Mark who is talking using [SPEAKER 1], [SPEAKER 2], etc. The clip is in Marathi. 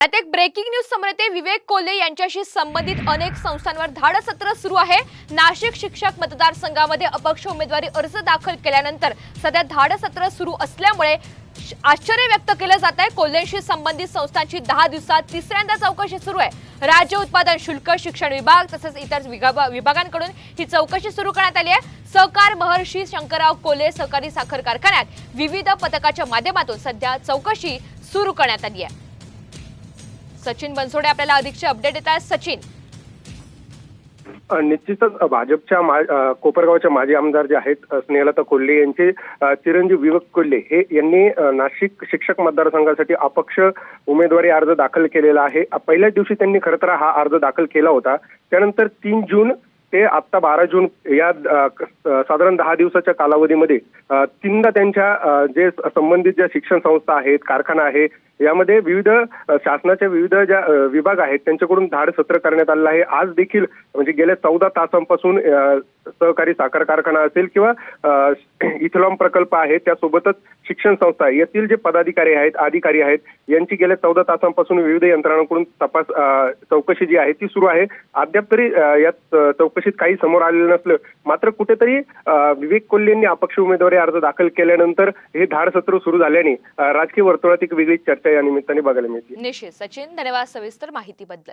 [SPEAKER 1] त्यात एक ब्रेकिंग न्यूज समोर येते। विवेक कोल्हे यांच्याशी संबंधित अनेक संस्थांवर धाडसत्र सुरू आहे। नाशिक शिक्षक मतदारसंघामध्ये अपक्ष उमेदवारी अर्ज दाखल केल्यानंतर सध्या धाडसत्र सुरू असल्यामुळे आश्चर्य व्यक्त केलं जात आहे। कोल्हेंशी संबंधित संस्थांची 10 दिवसात तिसऱ्यांदा चौकशी सुरू आहे। राज्य उत्पादन शुल्क, शिक्षण विभाग तसेच इतर विभागांकडून ही चौकशी सुरू करण्यात आली आहे। सहकार महर्षी शंकरराव कोल्हे सहकारी साखर कारखान्यात विविध पथकाच्या माध्यमातून सध्या चौकशी सुरू करण्यात आली आहे। सचिन बनसोडे आपल्याला अधिकचे अपडेट देत आहेत। सचिन,
[SPEAKER 2] निश्चितच भाजपच्या कोपरगावच्या माजी आमदार जे आहेत स्नेहलता कोल्हे यांचे चिरंजीव विवेक कोल्हे हे यांनी नाशिक शिक्षक मतदारसंघासाठी अपक्ष उमेदवारी अर्ज दाखल केलेला आहे। पहिल्याच दिवशी त्यांनी खरं तर हा अर्ज दाखल केला होता। त्यानंतर 3 जून ते आता 12 जून या साधारण 10 दिवसाच्या कालावधीमध्ये तीनदा त्यांच्या जे संबंधित ज्या शिक्षण संस्था आहेत, कारखाना आहे, यामध्ये विविध शासनाच्या विविध ज्या विभाग आहेत त्यांच्याकडून धाडसत्र करण्यात आलेलं आहे। आज देखील म्हणजे गेल्या 14 तासांपासून सहकारी साखर कारखाना असेल किंवा इथलॉम प्रकल्प आहे, त्यासोबतच शिक्षण संस्था यातील जे पदाधिकारी आहेत, अधिकारी आहेत, यांची गेल्या 14 तासांपासून विविध यंत्रणांकडून चौकशी जी आहे ती सुरू आहे। अद्याप तरी या चौकशीत काही समोर आलेलं नसलं, मात्र कुठेतरी विवेक कोल्हे यांनी अपक्ष उमेदवारी अर्ज दाखल केल्यानंतर हे धाडसत्र सुरू झाल्याने राजकीय वर्तुळात एक वेगळी चर्चा या निमित्ताने बघायला मिळते।
[SPEAKER 1] निश्चित सचिन, धन्यवाद सविस्तर माहितीबद्दल।